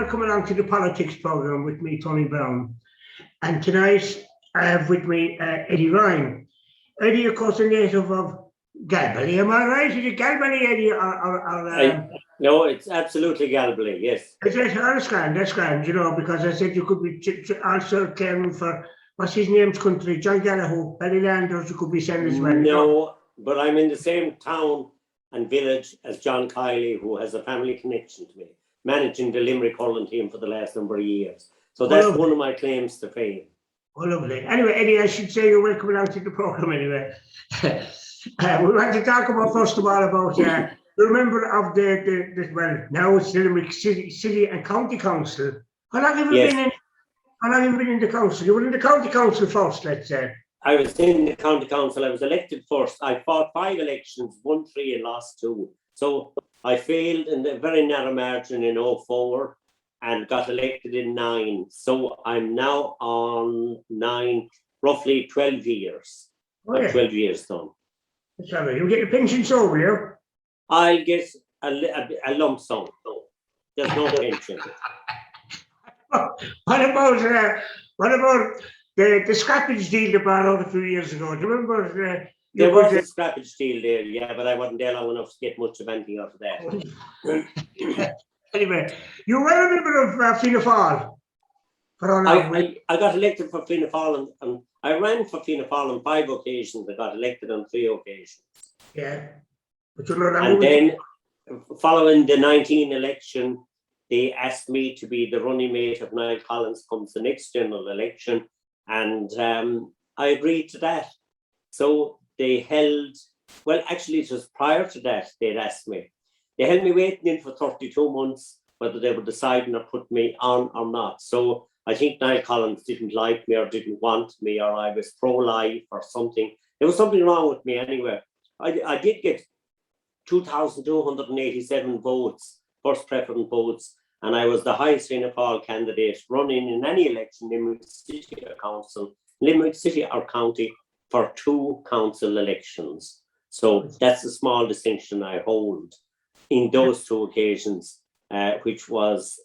welcome along to the politics programme with me, Tony Browne. And tonight I have with me Eddie Ryan. Eddie, of course, a native of Galbally. Am I right? Is it Galbally, Eddie? No, it's absolutely Galbally, yes. That's grand, you know, because I said you could be also caring for, what's his name's country, John Gallagher, Ballylanders, you could be sending as well. No, but I'm in the same town and village as John Cllr, who has a family connection to me, managing the Limerick hurling team for the last number of years. So that's one of my claims to fame. Oh, lovely. Anyway, Eddie, I should say you're welcome along to the programme anyway. We want to talk about, first of all, about the member of the well, now it's the Limerick City and County Council. How long have you been in the council? You were in the County Council first, let's say. I was in the County Council. I was elected first. I fought 5 elections, won 3 and lost 2. So I failed in a very narrow margin in 2004 and got elected in 9. So I'm now on 9, roughly 12 years. Oh, yeah. 12 years done. That's all right. You get your pension, so will you? I'll get a lump sum. So there's no pension. What about the scrappage deal they brought out a few years ago? Do you remember? There was a scrappage deal there, yeah, but I wasn't there long enough to get much of anything out of that. Anyway, you were a member of Fianna Fáil. I got elected for Fianna Fáil, and I ran for Fianna Fáil on 5 occasions. I got elected on 3 occasions. Yeah. But and then, following the 19 election, they asked me to be the running mate of Niall Collins comes the next general election, and I agreed to that. So they held, well, actually it was prior to that they'd asked me. They held me waiting in for 32 months whether they were deciding or put me on or not. So I think Niall Collins didn't like me or didn't want me, or I was pro-life or something. There was something wrong with me anyway. I did get 2,287 votes, first preference votes, and I was the highest Fianna Fáil candidate running in any election, Limerick City or Council, Limerick City or County, for 2 council elections. So that's a small distinction I hold in those 2 occasions, which was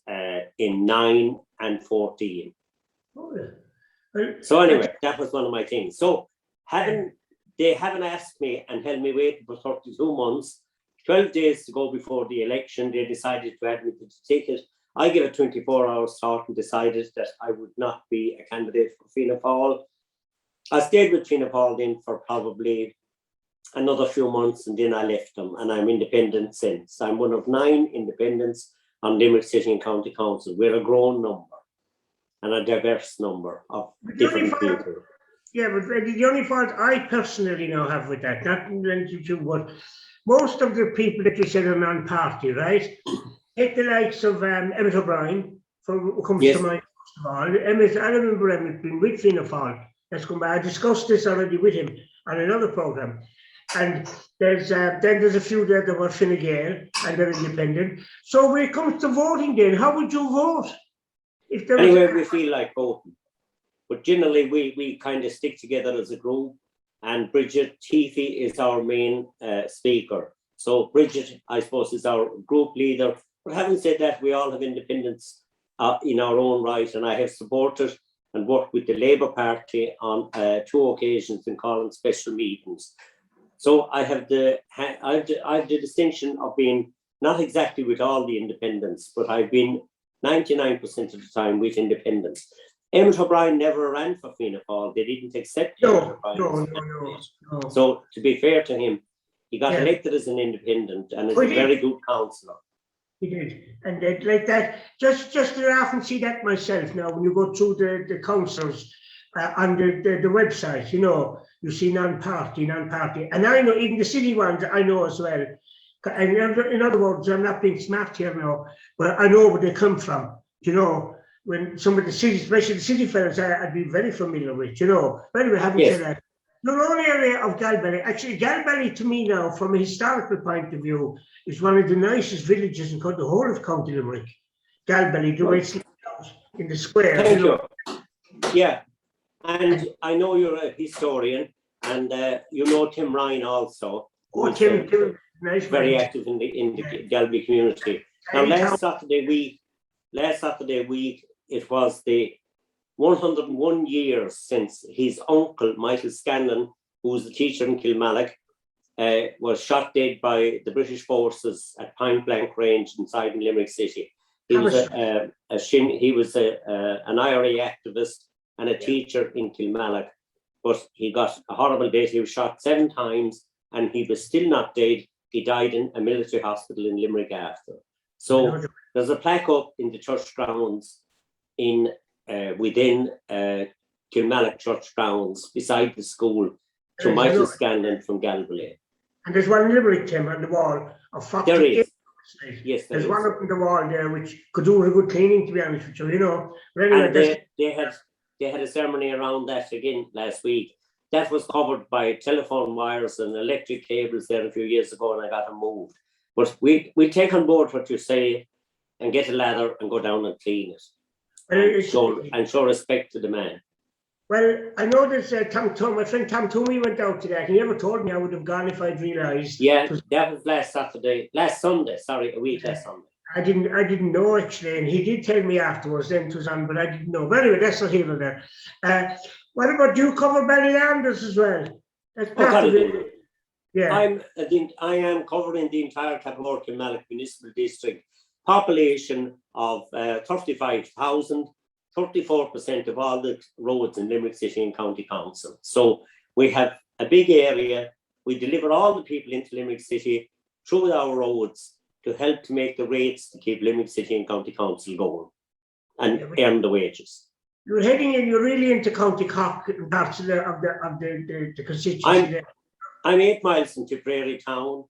in 9 and 14. Oh, yeah. So anyway, that was one of my things. So they haven't asked me and held me waiting for 32 months. 12 days to go before the election, they decided to add me to the ticket. I gave it 24 hours thought and decided that I would not be a candidate for Fianna Fáil. I stayed with Fianna Fáil then for probably another few months, and then I left them, and I'm independent since. I'm one of 9 independents on Limerick City and County Council. We're a grown number and a diverse number of different people. Yeah, but the only fault I personally now have with that, not to but most of the people that you said are non-party, right? Take the likes of Emmett O'Brien, who comes to mind first of all. Emmett, I remember Emmett being with Fianna Fáil. Let's come back. I discussed this already with him on another programme. And there's a few there that were Fine Gael and they're independent. So when it comes to voting then, how would you vote? Anyway, we feel like voting. But generally, we kind of stick together as a group. And Bridget Teefy is our main speaker. So Bridget, I suppose, is our group leader. But having said that, we all have independence in our own right. And I have supported and worked with the Labour Party on 2 occasions in calling special meetings. So I have the distinction of being not exactly with all the independents, but I've been 99% of the time with independents. Emmett O'Brien never ran for Fianna Fáil. They didn't accept No. So to be fair to him, he got elected as an independent and is a very good councillor. He did. And like that, just to often see that myself now, when you go through the councils on the website, you know, you see non-party. And I know, even the city ones, I know as well. And in other words, I'm not being smart here now, but I know where they come from, you know. When some of the cities, especially the city fellas, I'd be very familiar with, you know. But anyway, having said that, the whole area of Galbally, actually Galbally to me now, from a historical point of view, is one of the nicest villages in the whole of County Limerick. Galbally, the way it's laid out in the square. Thank you. Yeah, and I know you're a historian, and you know Tim Ryan also. Oh, Tim, nice. Very active in the Galbally community. Now, last Saturday last Saturday week, it was the 101 years since his uncle, Michael Scanlon, who was the teacher in Kilmallock, was shot dead by the British forces at point blank range inside in Limerick City. He was an IRA activist and a teacher in Kilmallock, but he got a horrible death. He was shot 7 times and he was still not dead. He died in a military hospital in Limerick after. So there's a plaque up in the church grounds within Kilmallock church grounds beside the school to Michael Scanlon from Galway. And there's one Limerick Tim on the wall of 48. There is. Yes, there's one up on the wall there which could do with a good cleaning, to be honest with you, you know. And they had a ceremony around that again last week. That was covered by telephone wires and electric cables there a few years ago, and I got them moved. But we take on board what you say and get a ladder and go down and clean it. And show respect to the man. Well, I know there's my friend Tom Toomey went out to that. He never told me I would have gone if I'd realised. Yeah, that was last Sunday, last Sunday. I didn't know actually, and he did tell me afterwards. Then it was on, but I didn't know. But anyway, that's not here there. What about you? Cover Ballylanders as well? That's part of it. Yeah, I am covering the entire Cllr Kilmallock Municipal District. Population of 35,000. 34% of all the roads in Limerick City and County Council. So we have a big area. We deliver all the people into Limerick City through our roads to help to make the rates to keep Limerick City and County Council going and earn the wages. You're really into County Cork and parts of the constituency. I'm 8 miles from Tipperary town.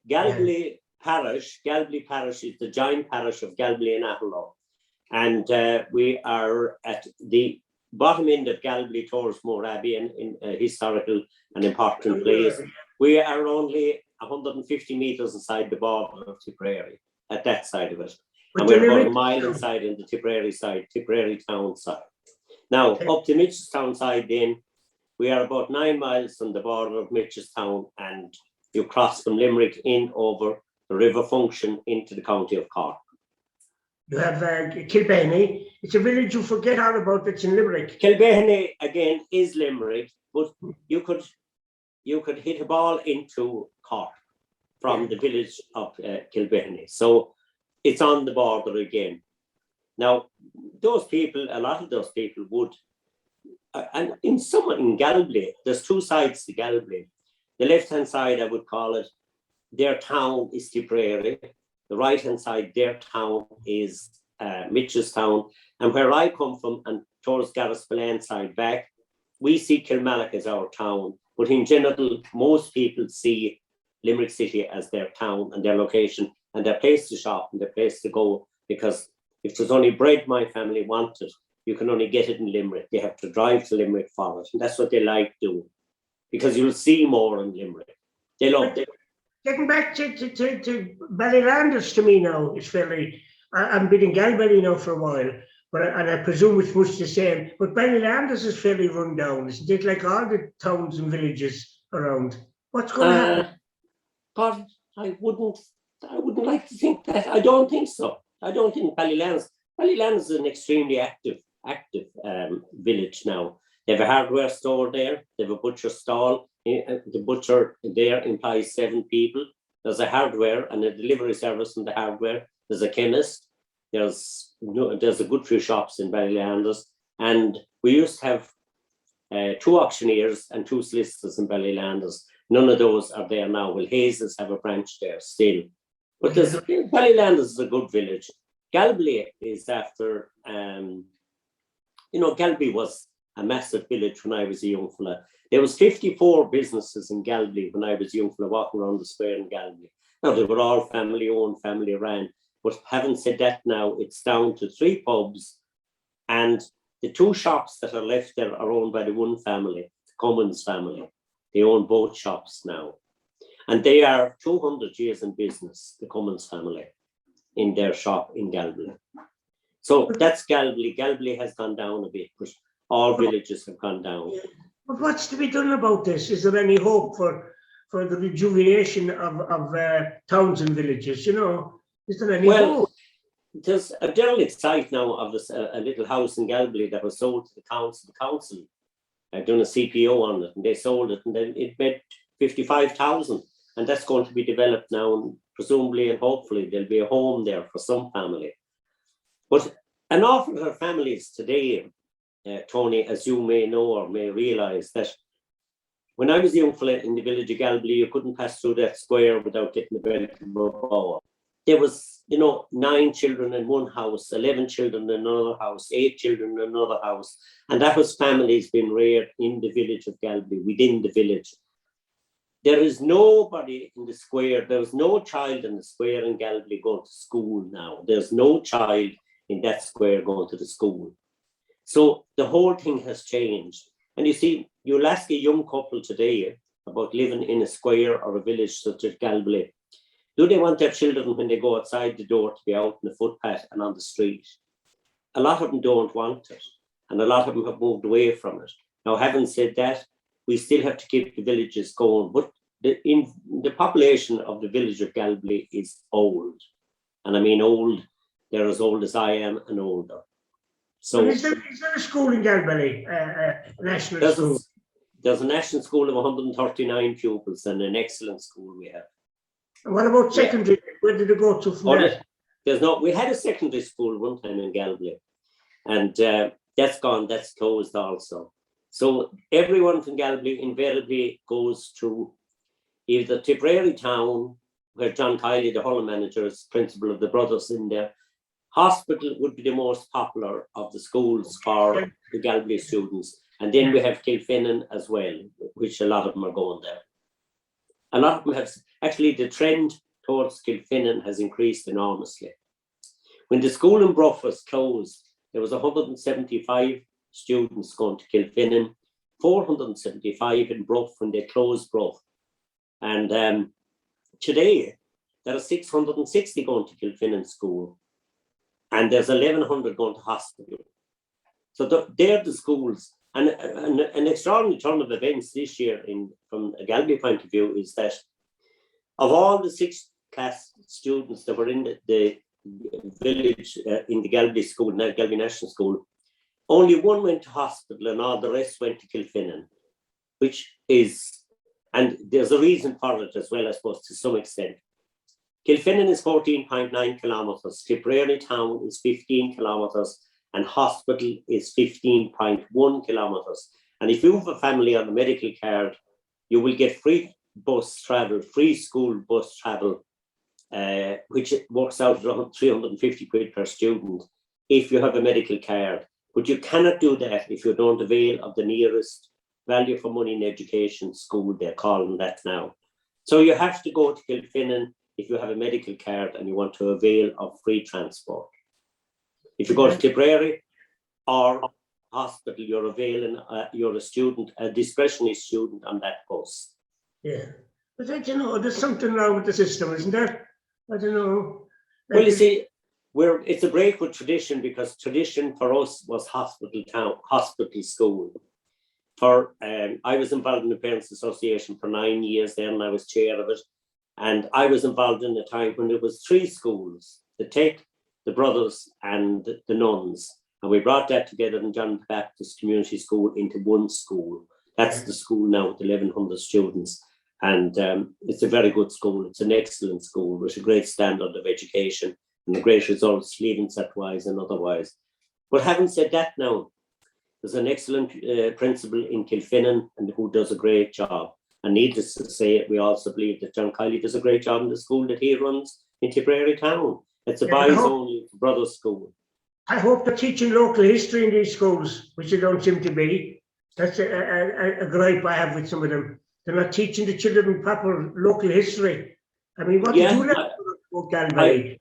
Galway Parish is the giant parish of Galway and Athlone. And we are at the bottom end of Galway towards Moore Abbey, in a historical and important place. We are only 150 metres inside the border of Tipperary, at that side of it. And we're about a mile inside in the Tipperary side, Tipperary town side. Now, up to Mitchelstown side then, we are about 9 miles from the border of Mitchelstown, and you cross from Limerick in over the River Function into the County of Cork. You have Kilbehenny. It's a village you forget all about that's in Limerick. Kilbehenny, again, is Limerick, but you could hit a ball into Cork from the village of Kilbehenny. So it's on the border again. Now, a lot of those people would, and in Galway, there's 2 sides to Galway. The left-hand side, I would call it, their town is Tipperary. The right-hand side, their town is Mitchelstown. And where I come from, and towards Garraspillane side back, we see Kilmallock as our town. But in general, most people see Limerick City as their town and their location and their place to shop and their place to go. Because if there's only bread my family wanted, you can only get it in Limerick. They have to drive to Limerick for it. And that's what they like doing. Because you'll see more in Limerick. They love it. Getting back to Ballylanders, to me now, is fairly, I've been in Galway now for a while, and I presume it's much the same, but Ballylanders is fairly run down, isn't it? Like all the towns and villages around. What's going to happen? God, I wouldn't like to think that. I don't think so. I don't think Ballylanders is an extremely active village now. They have a hardware store there, they have a butcher stall. The butcher there employs 7 people. There's a hardware and a delivery service from the hardware. There's a chemist. There's a good few shops in Ballylanders. And we used to have 2 auctioneers and 2 solicitors in Ballylanders. None of those are there now. Well, Hazel's have a branch there still. But Ballylanders is a good village. Galway is after, Galway was a massive village when I was a young fella. There was 54 businesses in Galway when I was a young fella walking around the square in Galway. Now, they were all family owned, family ran. But having said that now, it's down to 3 pubs, and the 2 shops that are left there are owned by the one family, the Cummins family. They own both shops now. And they are 200 years in business, the Cummins family, in their shop in Galway. So that's Galway. Galway has gone down a bit, but all villages have gone down. But what's to be done about this? Is there any hope for the rejuvenation of towns and villages? Is there any hope? there's a derelict site now of this, a little house in Galway that was sold to the council. The council had done a CPO on it and they sold it, and then it made 55,000, and that's going to be developed now, and presumably and hopefully there'll be a home there for some family. But an awful lot of families today, Tony, as you may know or may realise, that when I was a young fella in the village of Galway, you couldn't pass through that square without getting a welcome bow. There was, 9 children in one house, 11 children in another house, 8 children in another house. And that was families being reared in the village of Galway, within the village. There is nobody in the square, there was no child in the square in Galway going to school now. There's no child in that square going to the school. So the whole thing has changed. And you see, you'll ask a young couple today about living in a square or a village such as Galway. Do they want their children, when they go outside the door, to be out in the footpath and on the street? A lot of them don't want it, and a lot of them have moved away from it. Now, having said that, we still have to keep the villages going, but the population of the village of Galway is old. And I mean old, they're as old as I am and older. So is there a school in Galway, a national school? There's a national school of 139 pupils, and an excellent school we have. And what about secondary? Yeah. Where did it go to from there? We had a secondary school one time in Galway, and that's gone, that's closed also. So everyone from Galway invariably goes to either Tipperary town, where John Kiley, the hurling manager, is principal of the brothers in there. Hospital would be the most popular of the schools for the Galway students. And then we have Kilfinnan as well, which a lot of them are going there. A lot of them have, actually the trend towards Kilfinnan has increased enormously. When the school in Bruff was closed, there was 175 students going to Kilfinnan, 475 in Bruff when they closed Bruff. And today, there are 660 going to Kilfinnan school, and there's 1,100 going to hospital. So they're the schools. And an extraordinary turn of events this year, from a Galway point of view, is that of all the 6th class students that were in the village, in the Galway school, Galway National School, only one went to hospital and all the rest went to Kilfinnan, which is, and there's a reason for it as well, I suppose, to some extent. Kilfinnan is 14.9 kilometres, Tipperary town is 15 kilometres, and hospital is 15.1 kilometres. And if you have a family on a medical card, you will get free bus travel, free school bus travel, which works out around 350 quid per student if you have a medical card. But you cannot do that if you don't avail of the nearest value for money in education school, they're calling that now. So you have to go to Kilfinnan if you have a medical card and you want to avail of free transport. If you go to Tipperary or hospital, you're availing, you're a student, a discretionary student on that bus. Yeah, but I don't know, there's something wrong with the system, isn't there? I don't know. Well, you see, it's a break with tradition, because tradition for us was hospital town, hospital school. I was involved in the Parents Association for 9 years then, and I was chair of it. And I was involved in a time when there was 3 schools, the Tech, the Brothers and the Nuns. And we brought that together in John Baptist Community School into one school. That's the school now with 1,100 students. And it's a very good school. It's an excellent school with a great standard of education and the great results, leaving set wise and otherwise. But having said that now, there's an excellent principal in Kilfinnan and who does a great job. And needless to say, we also believe that John Kiley does a great job in the school that he runs in Tipperary town. It's a boys only brothers school. I hope they're teaching local history in these schools, which they don't seem to be. That's a gripe I have with some of them. They're not teaching the children proper local history. I mean, what do you do that for Galway?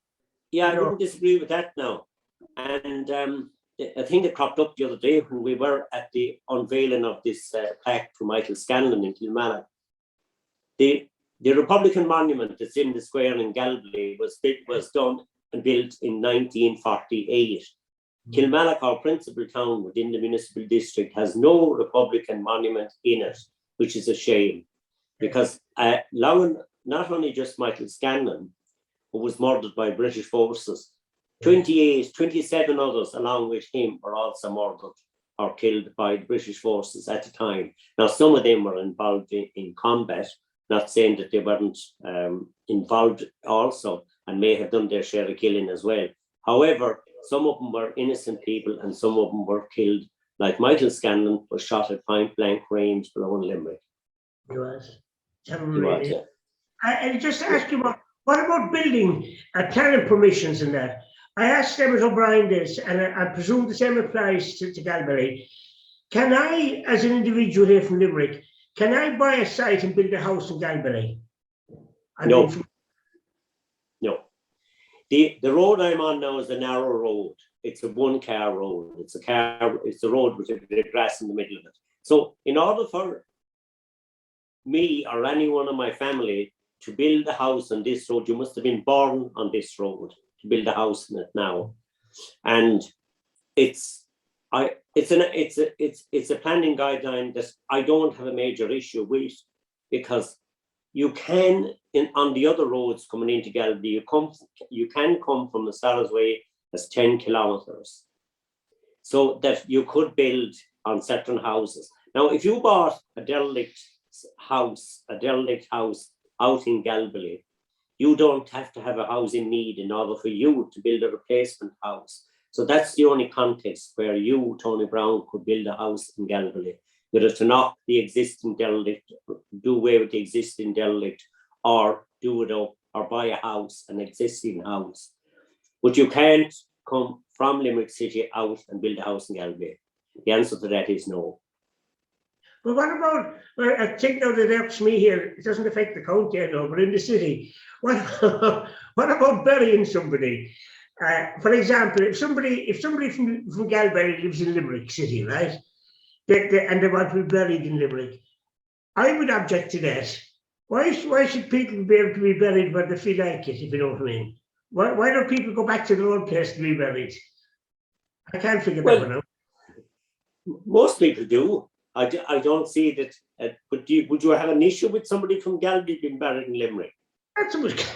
I wouldn't disagree with that now. And a thing that cropped up the other day when we were at the unveiling of this plaque to Michael Scanlon in Kilmallock, the Republican monument that's in the square in Galway was done and built in 1948. Kilmallock, our principal town within the municipal district, has no Republican monument in it, which is a shame, because not only just Michael Scanlon, who was murdered by British forces, 28, 27 others along with him were also murdered or killed by the British forces at the time. Now, some of them were involved in combat, not saying that they weren't involved also and may have done their share of killing as well. However, some of them were innocent people and some of them were killed, like Michael Scanlon was shot at point blank range below Limerick. He was. He was, yeah. I just ask you, what about building planning permissions and that? I asked David O'Brien this, and I presume the same applies to Galway. Can I, as an individual here from Limerick, can I buy a site and build a house in Galway? No. No. The road I'm on now is a narrow road. It's a one-car road. It's a road with a bit of grass in the middle of it. So in order for me or anyone in my family to build a house on this road, you must have been born on this road to build a house in it now. And it's a planning guideline that I don't have a major issue with, because you can, on the other roads coming into Galway, you can come from as far away as 10 kilometres, so that you could build on certain houses. Now, if you bought a derelict house out in Galway, you don't have to have a house in need in order for you to build a replacement house. So that's the only context where you, Tony Browne, could build a house in Galway, whether to knock the existing derelict, do away with the existing derelict, or do it up, or buy a house, an existing house. But you can't come from Limerick City out and build a house in Galway. The answer to that is no. But what about, well, I think now that helps me here, it doesn't affect the county, I know, but in the city, what about burying somebody? For example, if somebody from Galway lives in Limerick City, right, and they want to be buried in Limerick, I would object to that. Why should people be able to be buried where they feel like it, if you know what I mean? Why don't people go back to their own place to be buried? I can't figure that one out. Most people do. I don't see that. But would you have an issue with somebody from Galway being buried in Limerick? Not so much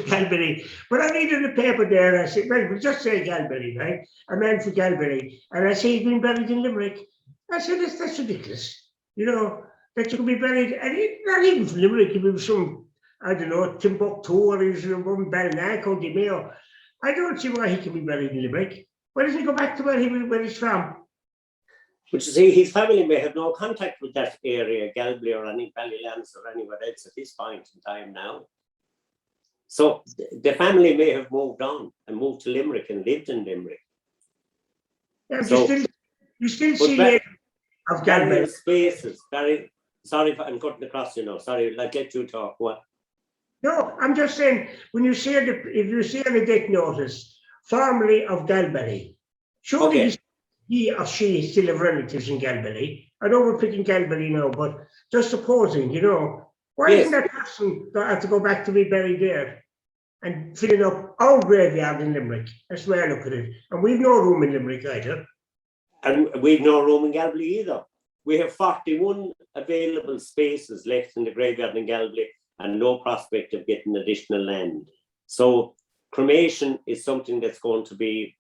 Galway. But I read in the paper there, I said, well, we'll just say Galway, right? A man from Galway. And I say he's been buried in Limerick. I said, that's ridiculous. You know, that you could be buried, and not even from Limerick, if it was some, I don't know, Timbuktu, or he was from Ballina, County Mayo. I don't see why he can be buried in Limerick. Why doesn't he go back to where he's from? But you see, his family may have no contact with that area, Galway or any Ballylands or anywhere else at this point in time now. So the family may have moved on and moved to Limerick and lived in Limerick. Yeah, so, you still see it of Galway. Spaces, sorry if I'm cutting across, you know, sorry, let you talk, what? No, I'm just saying, when you see if you see on a death notice, formerly of Galway, surely he or she still have relatives in Galway. I know we're picking Galway now, but just supposing, you know, why isn't that person have to go back to be buried there and filling up our graveyard in Limerick? That's the way I look at it. And we've no room in Limerick either. And we've no room in Galway either. We have 41 available spaces left in the graveyard in Galway and no prospect of getting additional land. So cremation is something that's going to be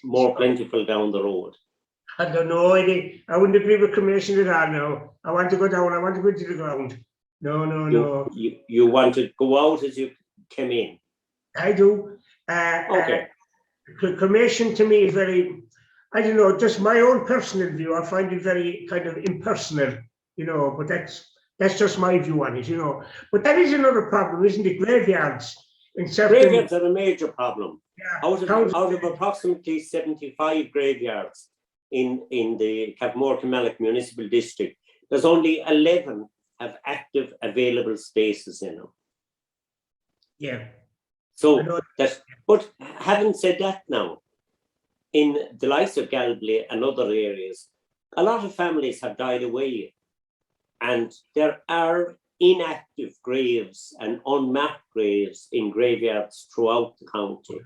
more plentiful down the road. I don't know. I wouldn't agree with cremation at all now. I want to go down. I want to go to the ground. No. You want to go out as you came in? I do. Okay. Cremation to me is very, I don't know, just my own personal view. I find it very kind of impersonal, you know, but that's just my view on it, you know. But that is another problem, isn't it? Graveyards. Graveyards are a major problem. Yeah. Out of approximately 75 graveyards in the Clr Municipal District, there's only 11 have active available spaces in them. Yeah. So but having said that now, in the likes of Galway and other areas, a lot of families have died away, and there are inactive graves and unmarked graves in graveyards throughout the county.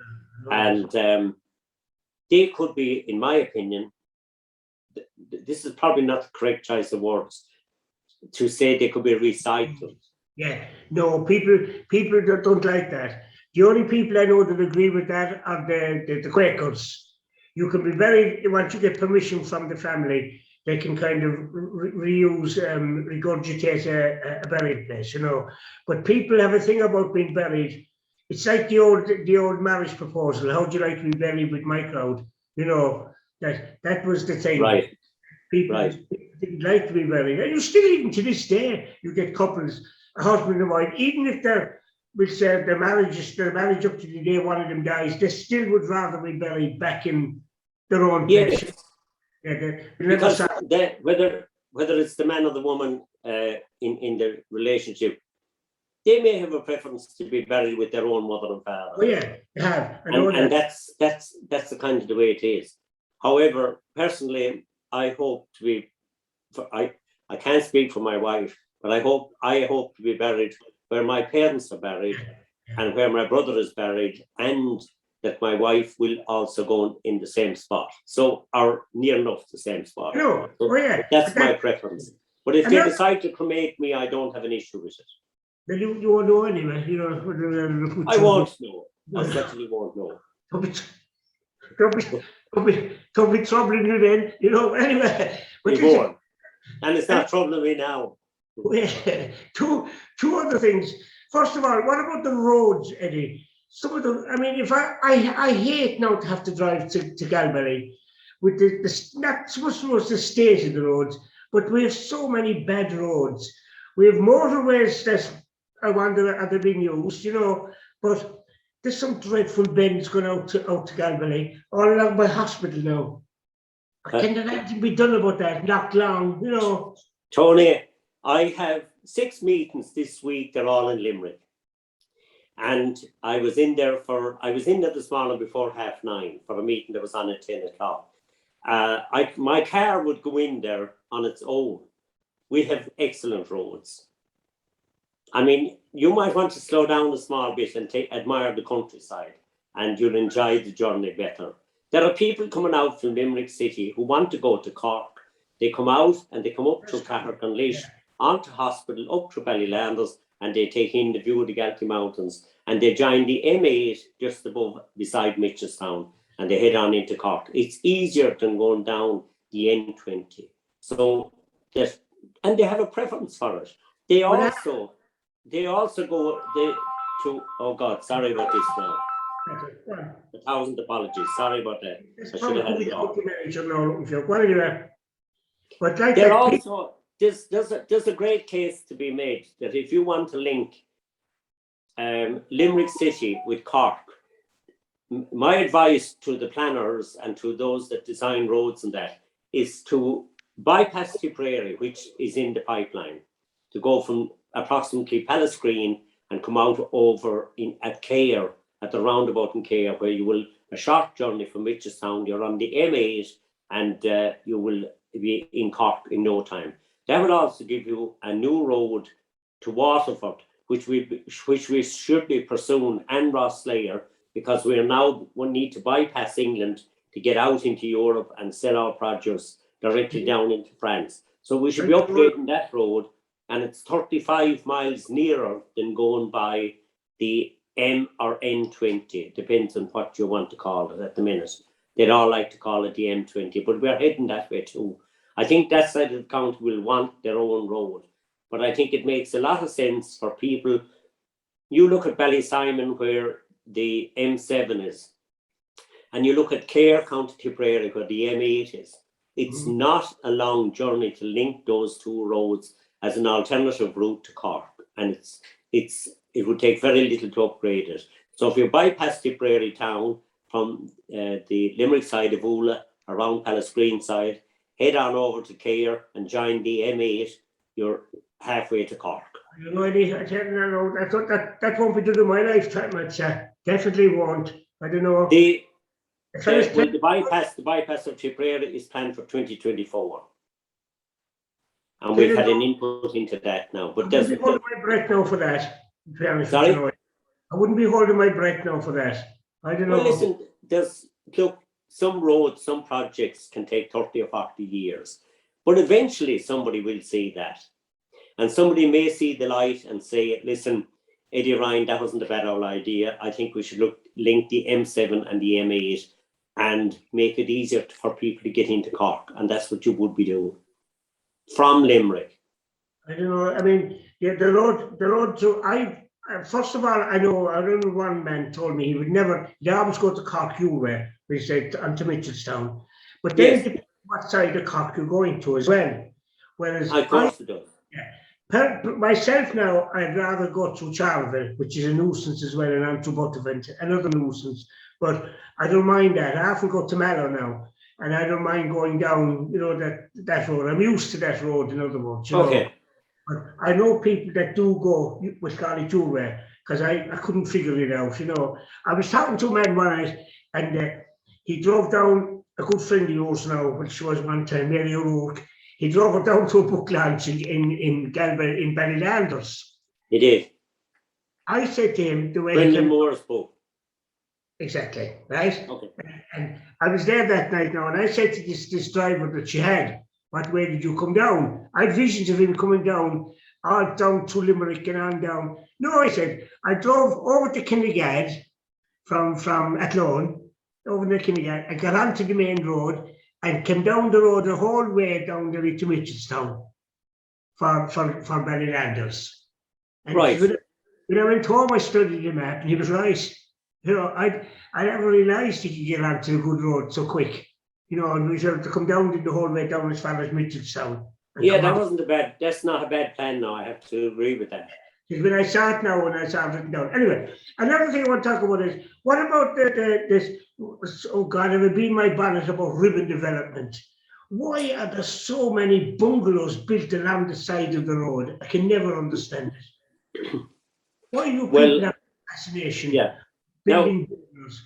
And they could be, in my opinion, this is probably not the correct choice of words, to say they could be recycled. Yeah, no, people don't like that. The only people I know that agree with that are the Quakers. You can be buried, once you get permission from the family, they can kind of reuse, regurgitate a buried place, you know. But people have a thing about being buried. It's like the old marriage proposal. How would you like to be buried with my crowd? You know, that was the thing. Right. People didn't like to be buried. And you still, even to this day, you get couples, a husband and wife, even if they're with their marriage up to the day one of them dies, they still would rather be buried back in their own place. Yes. Yeah, Because whether it's the man or the woman in the relationship, they may have a preference to be buried with their own mother and father. Oh yeah, they have. And that's the kind of the way it is. However, personally, I hope to be. I can't speak for my wife, but I hope to be buried where my parents are buried, and where my brother is buried, and that my wife will also go in the same spot. So, or near enough the same spot. No, so that's my preference. But if they decide to cremate me, I don't have an issue with it. Then you won't know anyway, you know. I won't know. I certainly won't know. Don't be troubling you then, you know. Anyway, but you won't. And it's not troubling me now. Two other things. First of all, what about the roads, Eddie? Some of them, I mean, if I hate now to have to drive to Galway with the not so much the state of the roads, but we have so many bad roads. We have motorways that I wonder are they being used, you know, but there's some dreadful bends going out to Galway, all along by hospital now. Can there anything be done about that? Not long, you know. Tony, I have 6 meetings this week. They're all in Limerick. And I was in there this morning before 9:30 for a meeting that was on at 10 o'clock. My car would go in there on its own. We have excellent roads. I mean, you might want to slow down a small bit and admire the countryside, and you'll enjoy the journey better. There are people coming out from Limerick City who want to go to Cork. They come out and they come up through Clr onto hospital, up through Ballylanders, and they take in the view of the Galtee Mountains, and they join the M8 just beside Mitchelstown, and they head on into Cork. It's easier than going down the N20. So and they have a preference for it. They also go to, oh God, sorry about this now. 1,000 apologies. Sorry about that. I should have had it off. But like there also, there's a great case to be made that if you want to link Limerick City with Cork, my advice to the planners and to those that design roads and that is to bypass Tipperary, which is in the pipeline, to go from approximately Pallasgreen and come out over at Cllr, at the roundabout in Cllr, where you will, a short journey from Mitchelstown, you're on the M8 and you will be in Cork in no time. That will also give you a new road to Waterford, which we should be pursuing, and Rosslare, because we need to bypass England to get out into Europe and sell our produce directly down into France. So we should be upgrading that road, and it's 35 miles nearer than going by the M or N20, depends on what you want to call it at the minute. They'd all like to call it the M20, but we're heading that way too. I think that side of the county will want their own road, but I think it makes a lot of sense for people. You look at Ballysimon, where the M7 is, and you look at Cllr, County Tipperary, where the M8 is. It's not a long journey to link those two roads as an alternative route to Cork, and it would take very little to upgrade it. So if you bypass Tipperary town from the Limerick side of Oola, around Pallasgreen side, head on over to Cllr and join the M8, you're halfway to Cork. You know, I thought that won't be done in my lifetime. Definitely won't. I don't know. The bypass of Tipperary is planned for 2024. And we've had an input into that now. But I wouldn't be holding my breath now for that. Sorry? I wouldn't be holding my breath now for that. I don't know. Well, listen, some roads, some projects can take 30 or 40 years. But eventually somebody will see that. And somebody may see the light and say, listen, Eddie Ryan, that wasn't a bad old idea. I think we should link the M7 and the M8 and make it easier for people to get into Cork. And that's what you would be doing from Limerick. I don't know. I mean, yeah, the road to first of all, I remember one man told me he'd always go to County Cllr, we said, onto Mitchelstown. But then it depends what side of Cork you're going to as well. Whereas Of course it does. Myself now, I'd rather go through Charleville, which is a nuisance as well, and onto Buttevant, another nuisance. But I don't mind that. I often go to Mallow now, and I don't mind going down, that road. I'm used to that road, in other words. Okay. But I know people that do go with County Cllr, because I couldn't figure it out. I was talking to a man one night, and he drove down, a good friend of yours now, which was one time, Mary O'Rourke. He drove her down to a book launch in Galway, in Ballylanders. He did. I said to him, the way Brendan Moore's book. Exactly, right? Okay. And I was there that night now, and I said to this driver that she had, what way did you come down? I had visions of him coming down, all down to Limerick and on down. No, I said, I drove over to Kinnegad from Athlone, over to Kinnegad. I got onto the main road and came down the road the whole way down there to Mitchelstown for Ballylanders. And right. When I went home, I studied the map, and he was right. I never realised he could get onto a good road so quick. And we had to come down the whole way down as far as Mitchelstown. Yeah, that's not a bad plan now. I have to agree with that. Because when I saw it now, when I saw it written down. Anyway, another thing I want to talk about is, what about this, oh God, it would be my bonnet about ribbon development. Why are there so many bungalows built along the side of the road? I can never understand it. Why are you people have fascination? Yeah. Building bungalows?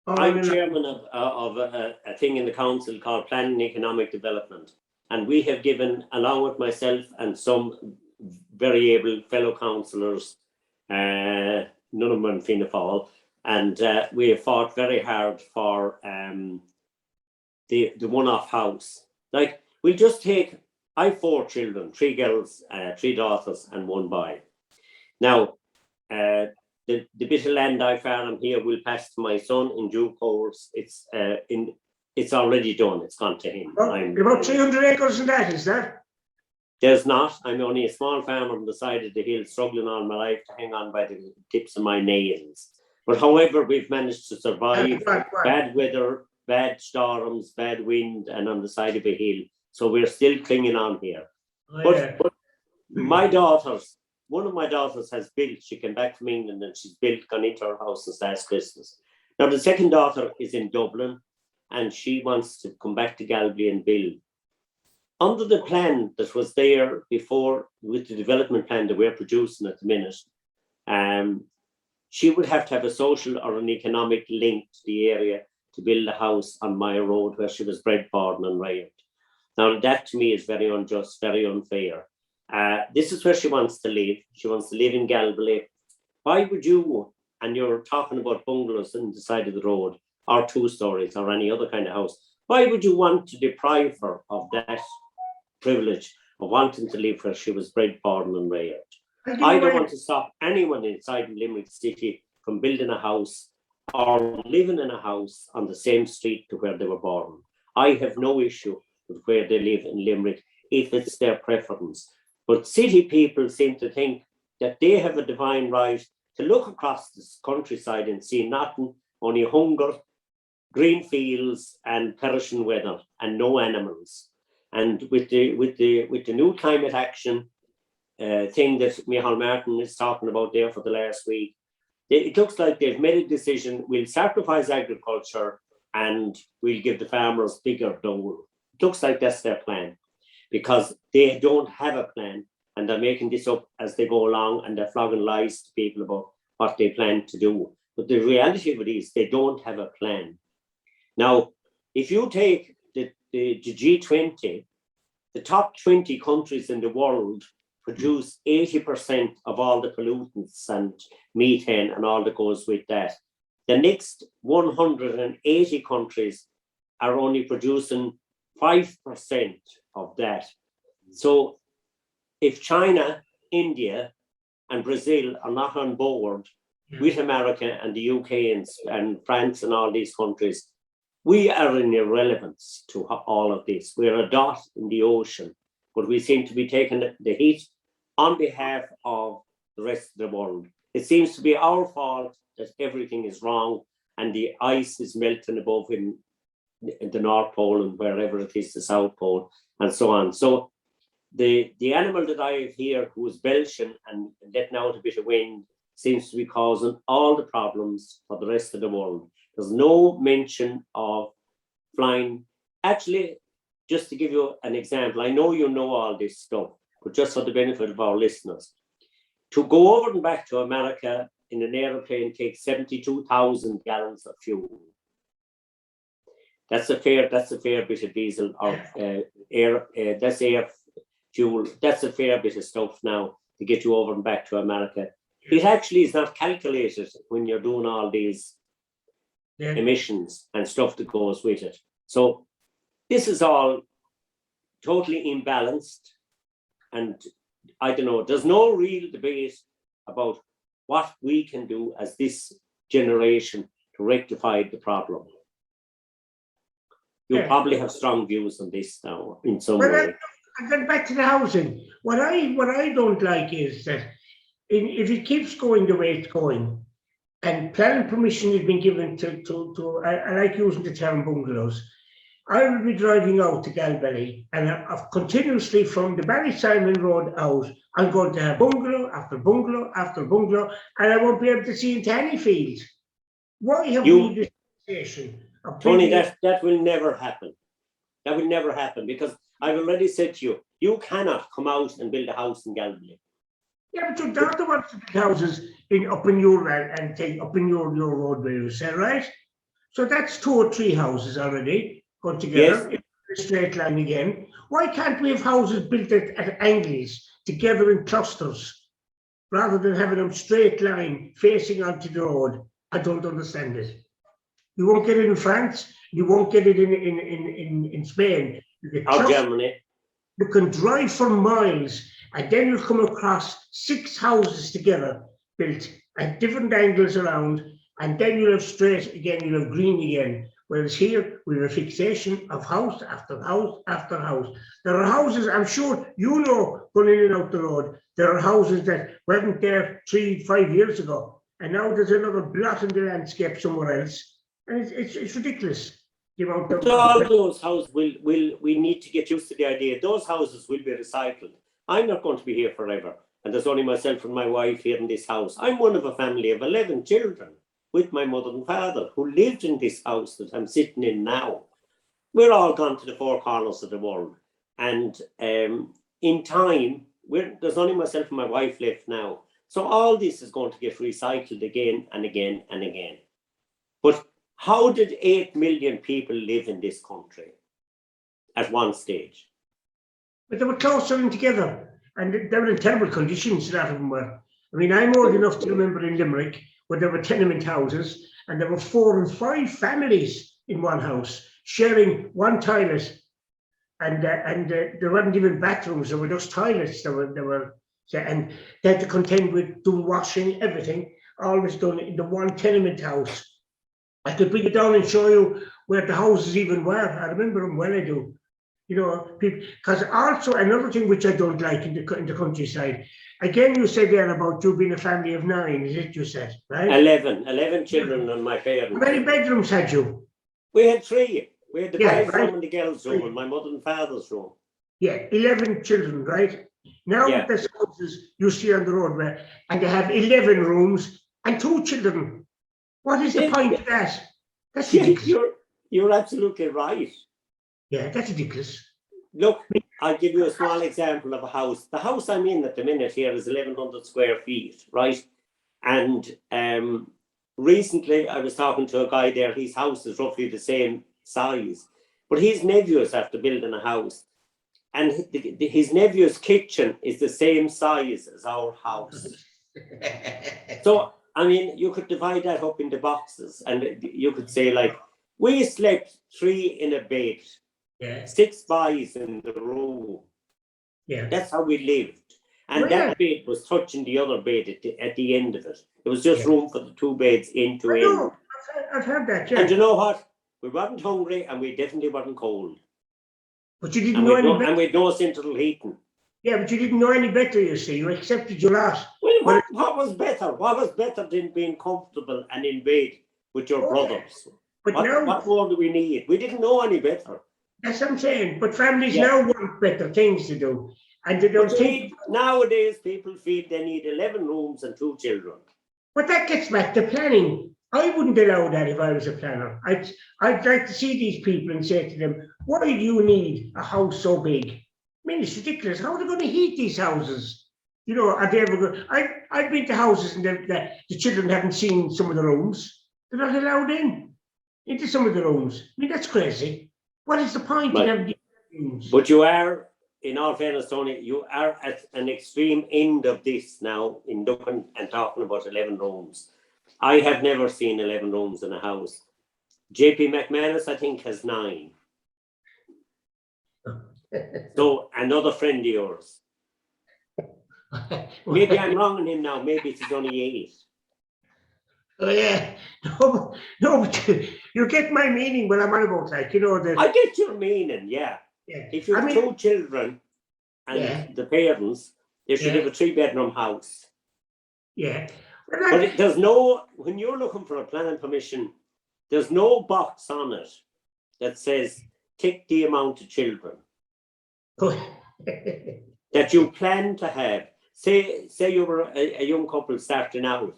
I'm chairman of a thing in the council called Planning and Economic Development. And we have given, along with myself and some very able fellow councillors, none of them in Fianna Fáil, and we have fought very hard for the one-off house. Like, we'll just take, I have 4 children, 3 girls, 3 daughters and 1 boy. Now, the bit of land I farm here will pass to my son in due course. It's already done. It's gone to him. About 300 acres in that, is that? There's not. I'm only a small farmer on the side of the hill, struggling all my life to hang on by the tips of my nails. But however, we've managed to survive bad weather, bad storms, bad wind, and on the side of a hill. So we're still clinging on here. But my daughters, one of my daughters has built, she came back from England and she's gone into her house since last Christmas. Now the second daughter is in Dublin and she wants to come back to Galway and build. Under the plan that was there before, with the development plan that we're producing at the minute, she would have to have a social or an economic link to the area to build a house on my road where she was bred, born and reared. Now that to me is very unjust, very unfair. This is where she wants to live. She wants to live in Galway. Why would you, and you're talking about bungalows on the side of the road, or 2 stories, or any other kind of house, why would you want to deprive her of that privilege of wanting to live where she was bred, born and reared? I don't want to stop anyone inside Limerick City from building a house or living in a house on the same street to where they were born. I have no issue with where they live in Limerick if it's their preference. But city people seem to think that they have a divine right to look across this countryside and see nothing, only hunger, green fields and perishing weather and no animals. And with the new climate action thing that Micheál Martin is talking about there for the last week, it looks like they've made a decision. We'll sacrifice agriculture and we'll give the farmers bigger dole. It looks like that's their plan, because they don't have a plan and they're making this up as they go along and they're flogging lies to people about what they plan to do. But the reality of it is they don't have a plan. Now, if you take the G20, the top 20 countries in the world produce 80% of all the pollutants and methane and all that goes with that. The next 180 countries are only producing 5% of that. So if China, India, and Brazil are not on board with America and the UK and France and all these countries, we are in irrelevance to all of this. We're a dot in the ocean, but we seem to be taking the heat on behalf of the rest of the world. It seems to be our fault that everything is wrong and the ice is melting above in the North Pole and wherever it is, the South Pole, and so on. So the animal that I have here, who is belching and letting out a bit of wind, seems to be causing all the problems for the rest of the world. There's no mention of flying. Actually, just to give you an example, I know you know all this stuff, but just for the benefit of our listeners, to go over and back to America in an aeroplane takes 72,000 gallons of fuel. That's a fair bit of diesel or that's air fuel. That's a fair bit of stuff now to get you over and back to America. It actually is not calculated when you're doing all these emissions and stuff that goes with it. So this is all totally imbalanced, and I don't know, there's no real debate about what we can do as this generation to rectify the problem. You probably have strong views on this now in some way. And then back to the housing. What I don't like is that if it keeps going the way it's going, and planning permission has been given to I like using the term bungalows. I will be driving out to Galbally, and I've continuously from the Ballysimon Road out, I'm going to have bungalow after bungalow after bungalow, and I won't be able to see into any field. Why have we this situation? Tony, that will never happen. That will never happen, because I've already said to you, you cannot come out and build a house in Galbally. Yeah, but you're not the ones to build houses up in your and take up in your roadway, you say, right? So that's 2 or 3 houses already put together in a straight line again. Why can't we have houses built at angles together in clusters rather than having them straight line facing onto the road? I don't understand it. You won't get it in France. You won't get it in Spain. Or Germany. You can drive for miles, and then you'll come across 6 houses together built at different angles around, and then you'll have straight again, you'll have green again. Whereas here, we have a fixation of house after house after house. There are houses, I'm sure you know, going in and out the road, there are houses that weren't there 3-5 years ago, and now there's another blot in the landscape somewhere else. And it's ridiculous. All those houses we need to get used to the idea. Those houses will be recycled. I'm not going to be here forever. And there's only myself and my wife here in this house. I'm one of a family of 11 children with my mother and father who lived in this house that I'm sitting in now. We're all gone to the 4 corners of the world. And in time, there's only myself and my wife left now. So all this is going to get recycled again and again and again. But how did 8 million people live in this country at one stage? But they were closer in together, and they were in terrible conditions, a lot of them were. I mean, I'm old enough to remember in Limerick where there were tenement houses, and there were 4 and 5 families in one house, sharing one toilet, and there weren't even bathrooms, there were just toilets, and they had to contend with doing washing, everything, always done in the one tenement house. I could bring it down and show you where the houses even were. I remember them well, I do. You know, because also another thing which I don't like in the countryside, again, you said there about you being a family of 9, is it you said, right? 11 children and my parents. How many bedrooms had you? We had 3. We had the boys' room and the girls' room and my mother and father's room. Yeah, 11 children, right? Now there's houses you see on the road and they have 11 rooms and 2 children. What is the point of that? That's ridiculous. You're absolutely right. Yeah, that's ridiculous. Look, I'll give you a small example of a house. The house I'm in at the minute here is 1,100 square feet, right? And recently I was talking to a guy there, his house is roughly the same size, but his nephew's after building a house. And his nephew's kitchen is the same size as our house. So, I mean, you could divide that up into boxes and you could say, like, we slept 3 in a bed, 6 boys in the room. Yeah. That's how we lived. And that bed was touching the other bed at the end of it. There was just room for the two beds end to end. I've heard that, yeah. And you know what? We weren't hungry and we definitely weren't cold. But you didn't know any better. And we had no central heating. Yeah, but you didn't know any better, you see. You accepted your lot. Well, what was better? What was better than being comfortable and in bed with your brothers? But now, what more do we need? We didn't know any better. That's what I'm saying. But families now want better things to do. And they don't think... Nowadays, people feel they need 11 rooms and 2 children. But that gets back to planning. I wouldn't allow that if I was a planner. I'd like to see these people and say to them, why do you need a house so big? I mean, it's ridiculous. How are they going to heat these houses? You know, are they ever going... I've been to houses and the children haven't seen some of the rooms. They're not allowed into some of the rooms. I mean, that's crazy. What is the point in having these rooms? But you are, in all fairness, Tony, you are at an extreme end of this now in looking and talking about 11 rooms. I have never seen 11 rooms in a house. JP McManus, I think, has 9. So another friend of yours. Maybe I'm wrong on him now. Maybe it's only 8. Oh yeah, no, but you get my meaning when I'm on about like, you know, I get your meaning, yeah. If you have 2 children and the parents, they should have a 3-bedroom house. Yeah. But there's no, when you're looking for a planning permission, there's no box on it that says tick the amount of children that you plan to have. Say you were a young couple starting out.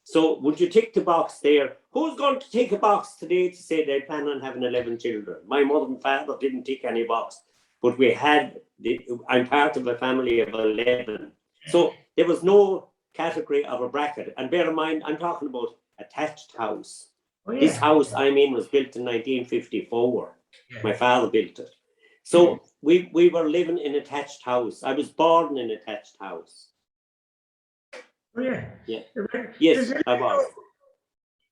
So would you tick the box there? Who's going to tick a box today to say they plan on having 11 children? My mother and father didn't tick any box, but I'm part of a family of 11. So there was no category of a bracket. And bear in mind, I'm talking about attached house. Oh, yeah. This house I'm in was built in 1954. Yeah. My father built it. So we were living in an attached house. I was born in an attached house. Oh, yeah. Yeah. Yes, I was.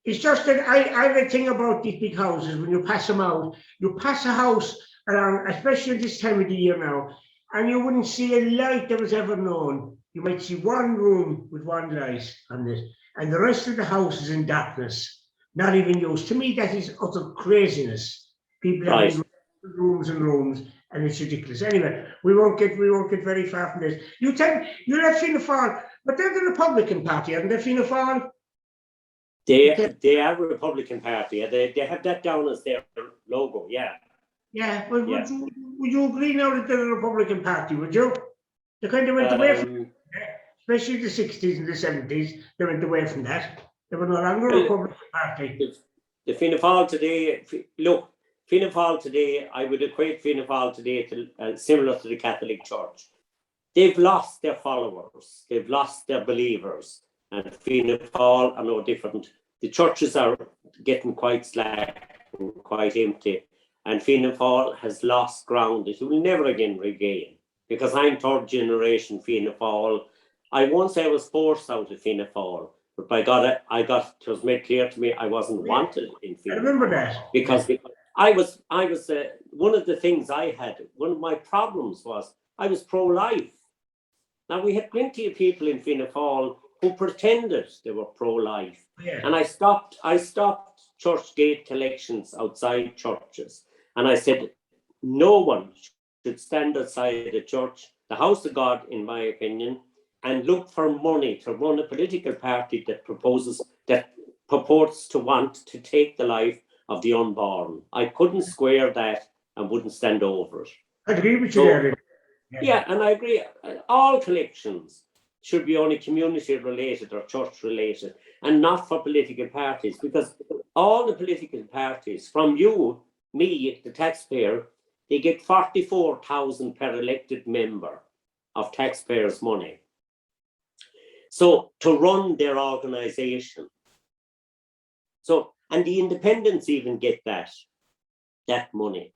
It's just that I have a thing about these big houses. When you pass them out, you pass a house around, especially this time of the year now, and you wouldn't see a light that was ever known. You might see one room with one light on it, and the rest of the house is in darkness, not even used. To me, that is utter craziness. People have rooms and rooms, and it's ridiculous. Anyway, we won't get very far from this. You left Fianna Fáil, but they're the Republican Party, aren't they, Fianna Fáil? They are a Republican Party. They have that down as their logo, yeah. Yeah, but would you agree now that they're a Republican Party, would you? They kind of went away from it, especially the 60s and the 70s. They went away from that. They were no longer a Republican Party. The Fianna Fáil today, look, Fianna Fáil today, I would equate Fianna Fáil today to similar to the Catholic Church. They've lost their followers. They've lost their believers. And Fianna Fáil are no different. The churches are getting quite slack and quite empty. And Fianna Fáil has lost ground that it will never again regain. Because I'm 3rd generation Fianna Fáil. I once I was forced out of Fianna Fáil. But by God, it was made clear to me I wasn't wanted in Fianna Fáil. I remember that. Because I was one of the things I had, one of my problems was I was pro-life. Now, we had plenty of people in Fianna Fáil who pretended they were pro-life. Yeah. And I stopped church gate collections outside churches. And I said, no one should stand outside the church, the house of God, in my opinion, and look for money to run a political party that purports to want to take the life of the unborn. I couldn't square that and wouldn't stand over it. I agree with you there. Yeah, and I agree. All collections should be only community related or church related and not for political parties, because all the political parties, from you, me, the taxpayer, they get 44,000 per elected member of taxpayers' money. So to run their organisation. So, and the independents even get that money.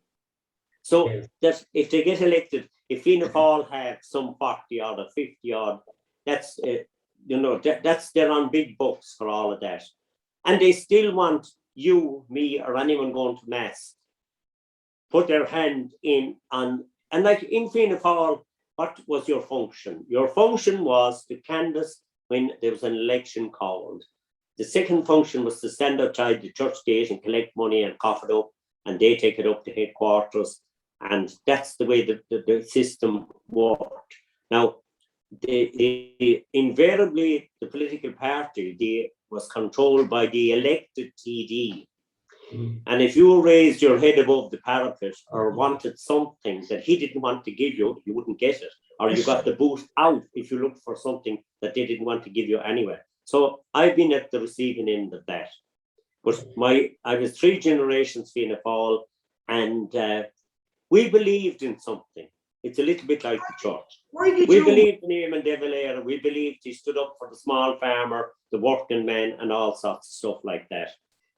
So that if they get elected, if Fianna Fáil have some 40 odd or 50 odd, that's they're on big bucks for all of that. And they still want you, me, or anyone going to mass put their hand in on, and like in Fianna Fáil, what was your function? Your function was to canvass when there was an election called. The second function was to stand outside the church gate and collect money and cough it up, and they take it up to headquarters. And that's the way the system worked. Now, invariably, the political party was controlled by the elected TD. And if you raised your head above the parapet or wanted something that he didn't want to give you, you wouldn't get it. Or you got the boot out if you looked for something that they didn't want to give you anyway. So I've been at the receiving end of that. But I was 3 generations Fianna Fáil, and we believed in something. It's a little bit like the church. We believed in him and De Valera. We believed he stood up for the small farmer, the working man, and all sorts of stuff like that.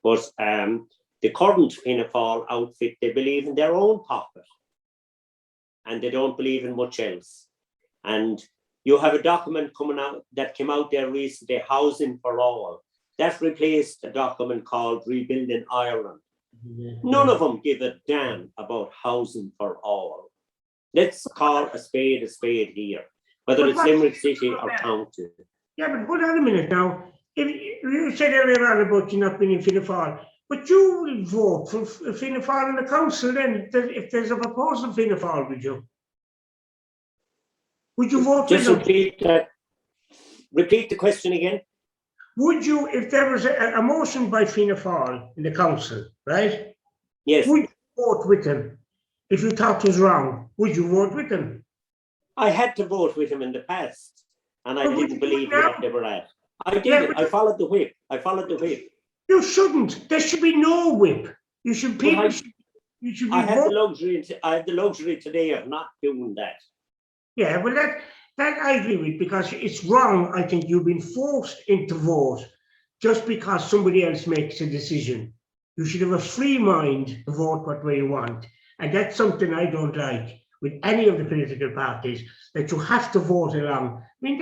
But the current Fianna Fáil outfit, they believe in their own pocket, and they don't believe in much else. And you have a document coming out that came out there recently, Housing for All. That replaced a document called Rebuilding Ireland. None of them give a damn about housing for all. Let's call a spade here, whether it's Limerick City or County. Yeah, but hold on a minute now. If you said earlier on about you not being in Fianna Fáil, but you will vote for Fianna Fáil in the council then, if there's a proposal Fianna Fáil, would you? Would you vote for Just repeat that. Repeat the question again. Would you, if there was a motion by Fianna Fáil in the council, right? Yes. Would you vote with him? If you thought it was wrong, would you vote with him? I had to vote with him in the past, and I didn't believe what they were at. I did. Yeah, I followed the whip. You shouldn't. There should be no whip. You should. People. You should be. I have the luxury today of not doing that. Yeah, well, that I agree with, because it's wrong. I think you've been forced into vote just because somebody else makes a decision. You should have a free mind to vote what way you want, and that's something I don't like with any of the political parties, that you have to vote along. I mean,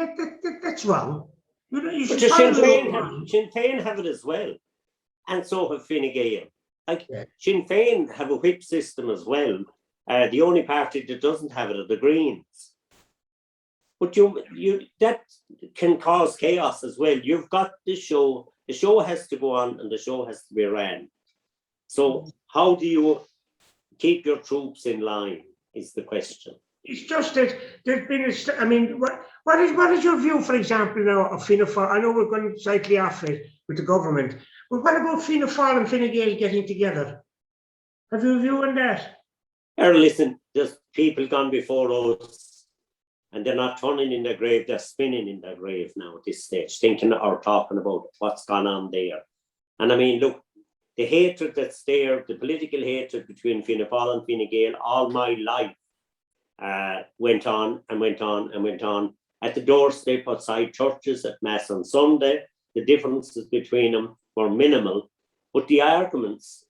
that's wrong. You but Sinn Féin have it as well, and so have Fine Gael. Sinn Féin have a whip system as well. The only party that doesn't have it are the Greens. But that can cause chaos as well. You've got the show. The show has to go on, and the show has to be ran. So how do you keep your troops in line? Is the question. It's just that there's been I mean, what is your view, for example, now of Fianna Fáil? I know we're going slightly off it with the government, but what about Fianna Fáil and Fine Gael getting together? Have you a view on that? Listen, there's people gone before us, and they're not turning in their grave, they're spinning in their grave now at this stage, thinking or talking about what's gone on there. And I mean, look, the hatred that's there, the political hatred between Fianna Fáil and Fine Gael all my life went on and went on and went on. At the doorstep outside churches, at Mass on Sunday, the differences between them were minimal, but the arguments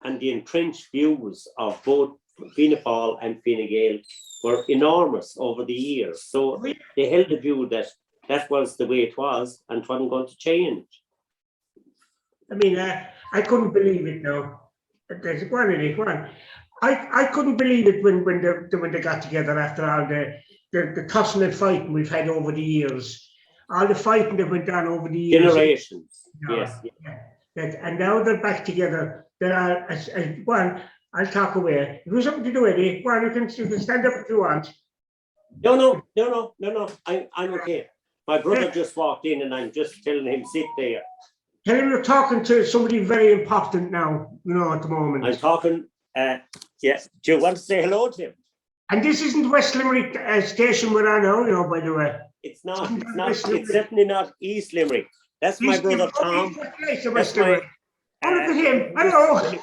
and the entrenched views of both Fianna Fáil and Fine Gael were enormous over the years. So they held the view that that was the way it was and it wasn't going to change. I mean, I couldn't believe it now. There's one. I couldn't believe it when they got together after all the tossing and fighting we've had over the years. All the fighting that went on over the years. Generations, yes. And now they're back together. There are, I'll talk away. If there's something to do with it, you can stand up if you want. No. I'm okay. My brother just walked in and I'm just telling him, sit there. Tell him you're talking to somebody very important now, at the moment. I'm talking, yes. Do you want to say hello to him? And this isn't West Limerick station we're on now, by the way. It's not. It's certainly not East Limerick. That's my brother Tom. Look at him. Hello.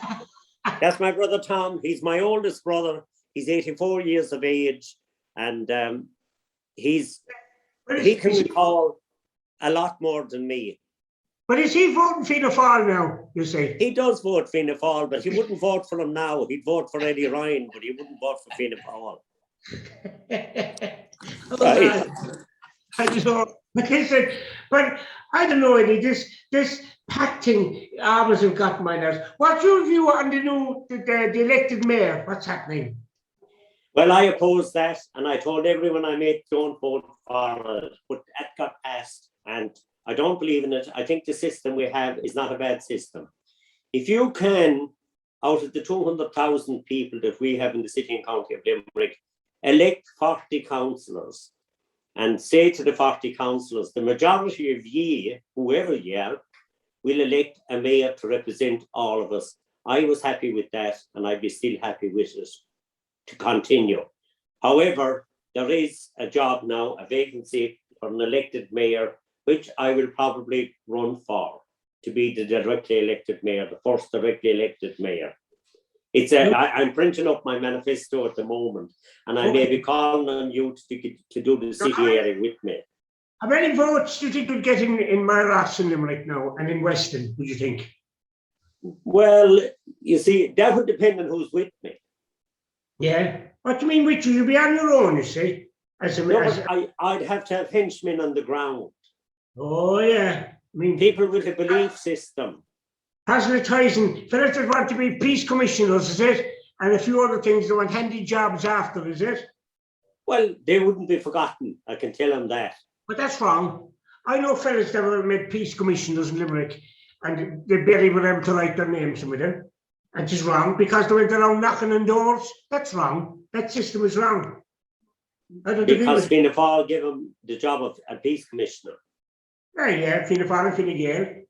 That's my brother Tom. He's my oldest brother. He's 84 years of age, and he can recall a lot more than me. But is he voting Fianna Fáil now, you say? He does vote Fianna Fáil, but he wouldn't vote for him now. He'd vote for Eddie Ryan, but he wouldn't vote for Fianna Fáil. I don't know. But I don't know, Eddie, this pact thing always have got my nerves. What's your view on the elected mayor? What's happening? Well, I oppose that, and I told everyone I met don't vote for it, but that got passed, and I don't believe in it. I think the system we have is not a bad system. If you can, out of the 200,000 people that we have in the city and county of Limerick, elect 40 councillors and say to the 40 councillors, the majority of ye, whoever ye are, will elect a mayor to represent all of us. I was happy with that, and I'd be still happy with it to continue. However, there is a job now, a vacancy for an elected mayor, which I will probably run for, to be the directly elected mayor, the first directly elected mayor. I'm printing up my manifesto at the moment, and I may be calling on you to do the city area with me. How many votes do you think we'll get in my Ross in Limerick now and in Weston, would you think? Well, you see, that would depend on who's with me. Yeah. What do you mean with you? You'll be on your own, you see. I'd have to have henchmen on the ground. Oh, yeah. I mean, people with a belief system. Proselytising, fellas that want to be peace commissioners, is it? And a few other things that want handy jobs after, is it? Well, they wouldn't be forgotten, I can tell them that. But that's wrong. I know fellas that were made peace commissioners in Limerick, and they barely were able to write their names with them. And it's wrong because they went around knocking on doors. That's wrong. That system is wrong. Because Fianna Fáil gave him the job of a peace commissioner. Yeah, Fianna Fáil and Fine Gael.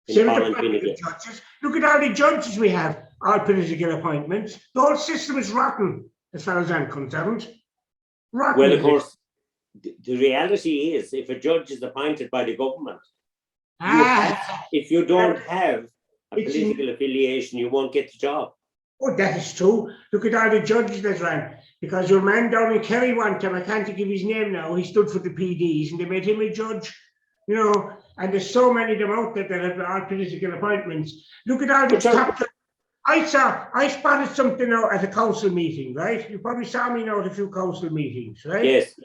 Judges. Look at all the judges we have, all political appointments. The whole system is rotten, as far as I'm concerned. Rotten. Well, of course, the reality is, if a judge is appointed by the government, if you don't have a political affiliation, you won't get the job. Oh, that is true. Look at all the judges that ran. Because your man down in Kerry one time, I can't think of his name now, he stood for the PDs and they made him a judge. You know, and there's so many of them out there that have all political appointments. Look at all the top. I spotted something out at a council meeting, right? You probably saw me now at a few council meetings, right? Yes.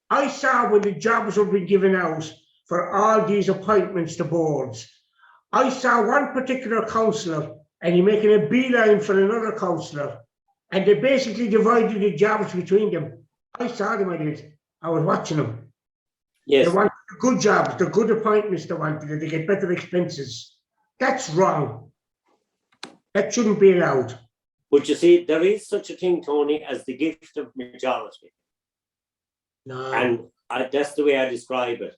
I saw when the jobs were being given out for all these appointments to boards. I saw one particular councillor and he making a beeline for another councillor, and they basically divided the jobs between them. I saw them, I did. I was watching them. Yes. They want the good jobs, the good appointments they wanted, they get better expenses. That's wrong. That shouldn't be allowed. But you see, there is such a thing, Tony, as the gift of majority. No. And that's the way I describe it.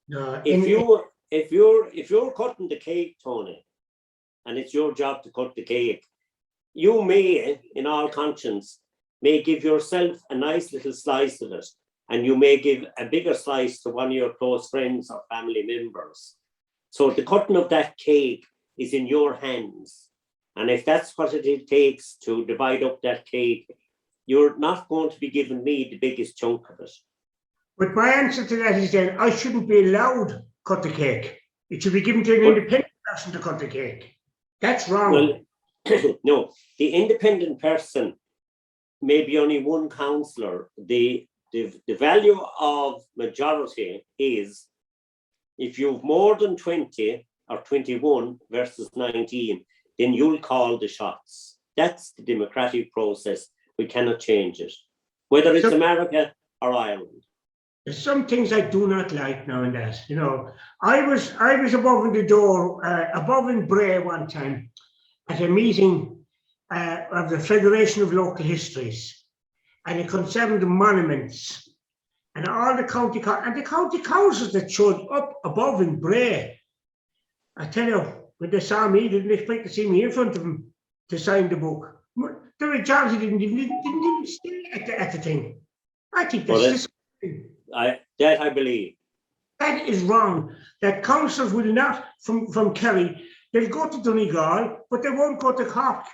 No. If you're cutting the cake, Tony, and it's your job to cut the cake, you may, in all conscience, may give yourself a nice little slice of it, and you may give a bigger slice to one of your close friends or family members. So the cutting of that cake is in your hands. And if that's what it takes to divide up that cake, you're not going to be giving me the biggest chunk of it. But my answer to that is then I shouldn't be allowed to cut the cake. It should be given to an independent person to cut the cake. That's wrong. Well, no, the independent person may be only one councillor. The value of majority is if you've more than 20 or 21 versus 19, then you'll call the shots. That's the democratic process. We cannot change it, whether it's America or Ireland. There's some things I do not like now and that. You know, I was above in the door, above in Bray one time at a meeting of the Federation of Local Histories, and it concerned the monuments and all the county councils that showed up above in Bray. I tell you, when they saw me, they didn't expect to see me in front of them to sign the book. The majority didn't even stay at the thing. I think that's disgusting. I believe. That is wrong. That councils will not, from Kerry, they'll go to Donegal, but they won't go to Cork.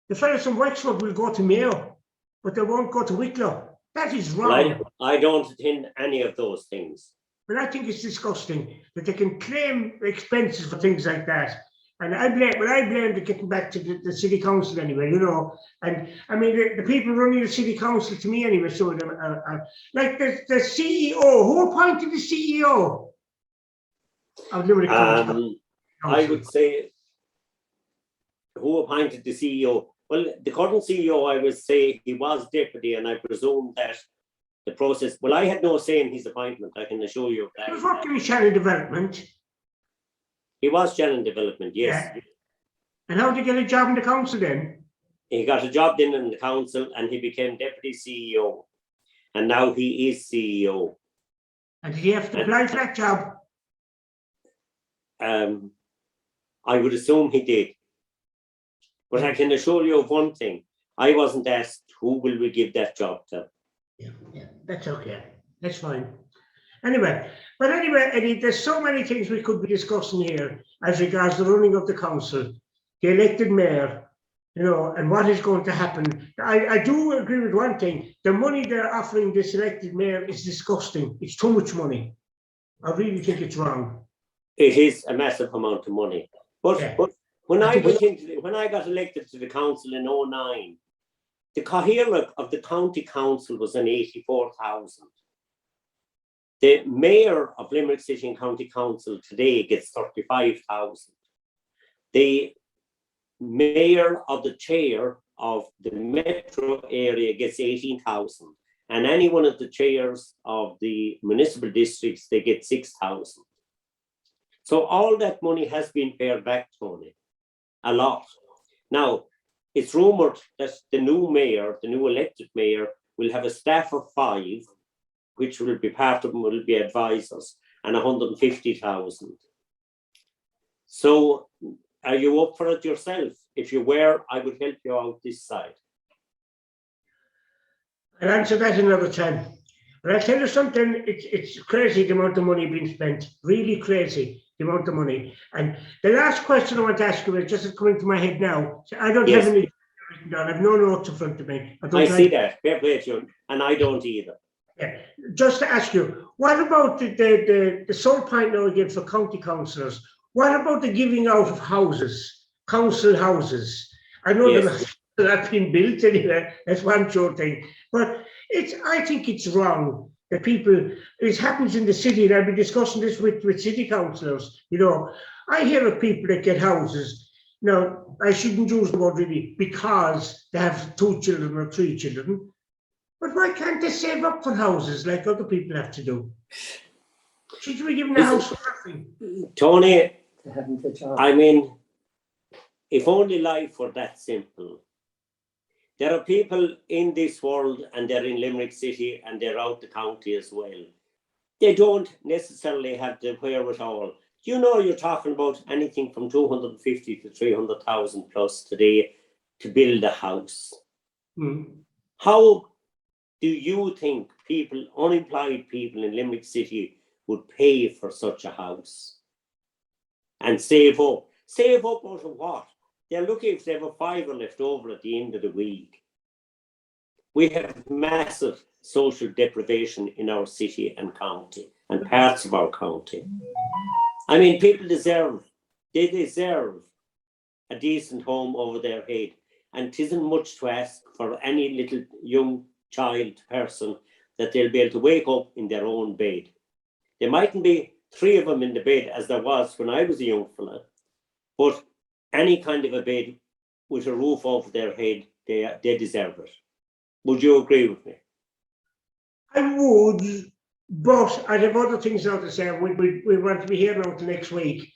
The fellows from Wexford will go to Mayo, but they won't go to Wicklow. That is wrong. Well, I don't attend any of those things. But I think it's disgusting that they can claim expenses for things like that. And I blame the getting back to the city council anyway, you know. And I mean, the people running the city council to me anyway, some of them are like the CEO. Who appointed the CEO of Limerick Council? I would say, who appointed the CEO? Well, the current CEO, I would say he was deputy, and I presume that the process, well, I had no say in his appointment, I can assure you of He was that. working in Shannon Development. He was Shannon Development, yes. Yeah. And how did he get a job in the council then? He got a job then in the council and he became deputy CEO. And now he is CEO. And did he have to apply for that job? I would assume he did. But I can assure you of one thing. I wasn't asked who will we give that job to. Yeah, that's okay. That's fine. Anyway, Eddie, there's so many things we could be discussing here as regards the running of the council, the elected mayor, you know, and what is going to happen. I do agree with one thing. The money they're offering this elected mayor is disgusting. It's too much money. I really think it's wrong. It is a massive amount of money. But, Yeah. but when I got elected to the council in 2009, the Cllr of the county council was an 84,000. The mayor of Limerick City and County Council today gets 35,000. The mayor of the chair of the metro area gets 18,000. And any one of the chairs of the municipal districts, they get 6,000. So all that money has been paid back, Tony, a lot. Now, it's rumoured that the new mayor, the new elected mayor, will have a staff of 5, which will be part of them, will be advisors, and 150,000. So are you up for it yourself? If you were, I would help you out this side. I'll answer that another time. But I'll tell you something, it's crazy the amount of money being spent, really crazy, the amount of money. And the last question I want to ask you is just coming to my head now. So I don't have any written down, I have no notes in front of me. I see that, fair play to you, and I don't either. Yeah. Just to ask you, what about the sole point now again for county councillors? What about the giving out of houses, council houses? I know that have been built anyway, that's one sure thing. But I think it's wrong that people, it happens in the city, and I've been discussing this with city councillors, you know. I hear of people that get houses. Now, I shouldn't use the word really, because they have 2 children or 3 children. But why can't they save up for houses like other people have to do? Should we give them a house for nothing? Tony, I mean, if only life were that simple. There are people in this world, and they're in Limerick City, and they're out the county as well. They don't necessarily have the wherewithal. You know, you're talking about anything from 250 to 300,000 plus today to build a house. How do you think people, unemployed people in Limerick City, would pay for such a house and save up? Save up out of what? They're looking if they have a fiver left over at the end of the week. We have massive social deprivation in our city and county and parts of our county. I mean, people deserve a decent home over their head. And it isn't much to ask for any little young child person that they'll be able to wake up in their own bed. There mightn't be 3 of them in the bed as there was when I was a young fella, but any kind of a bed with a roof over their head, they deserve it. Would you agree with me? I would, but I have other things now to say. We want to be here now till next week.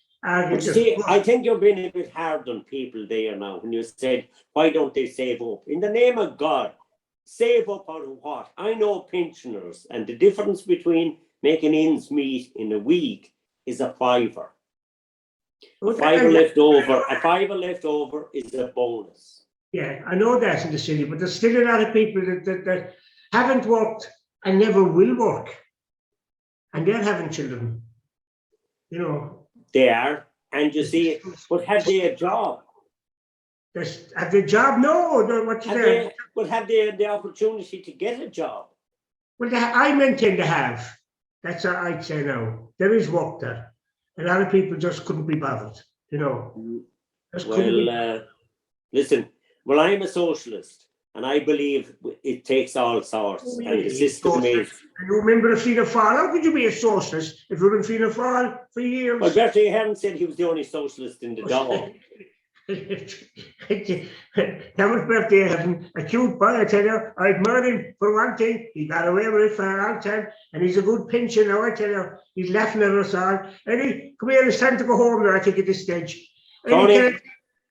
See, I think you're being a bit hard on people there now when you said, why don't they save up? In the name of God, save up out of what? I know pensioners, and the difference between making ends meet in a week is a fiver. A fiver left over is a bonus. Yeah, I know that in the city, but there's still a lot of people that haven't worked and never will work. And they're having children, you know. They are, and you see, but have they a job? Have they a job? No. But have they the opportunity to get a job? Well, I maintain they have. That's what I'd say now. There is work there. A lot of people just couldn't be bothered, you know. Listen, well, I'm a socialist, and I believe it takes all sorts, and the system is... And you remember the Fianna Fáil? How could you be a socialist if you've been Fianna Fáil for years? Well, Bertie hadn't said he was the only socialist in the dog. Cameron's birthday having a cute boy, I tell you. I admire him for one thing. He got away with it for a long time, and he's a good pincher now, I tell you. He's laughing at us all. Eddie, come here, it's time to go home now, I think, at this stage. Tony,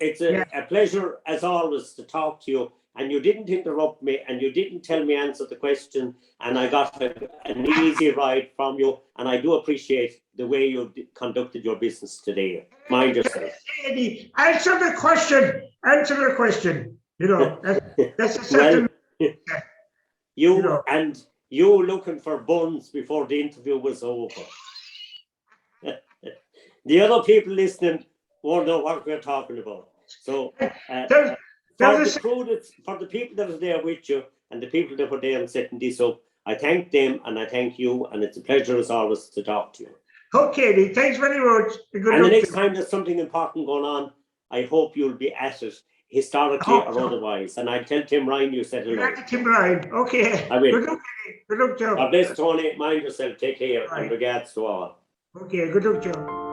it's a pleasure, as always, to talk to you. And you didn't interrupt me, and you didn't tell me answer the question, and I got an easy ride from you, and I do appreciate the way you conducted your business today. Mind yourself. Eddie, answer the question. Answer the question. You know, that's a certain... Well, you know. And you looking for buns before the interview was over. The other people listening won't know what we're talking about. So... for the people that are there with you and the people that were there and setting this up, I thank them and I thank you, and it's a pleasure as always to talk to you. Okay, Eddie, thanks very much. And the next time there's something important going on, I hope you'll be at it, historically or otherwise. And I tell Tim Ryan you said hello. Tim Ryan, okay. I will. Good luck, Eddie. Good luck, Joe. God bless, Tony. Mind yourself. Take care and regards to all. Okay, good luck, Joe.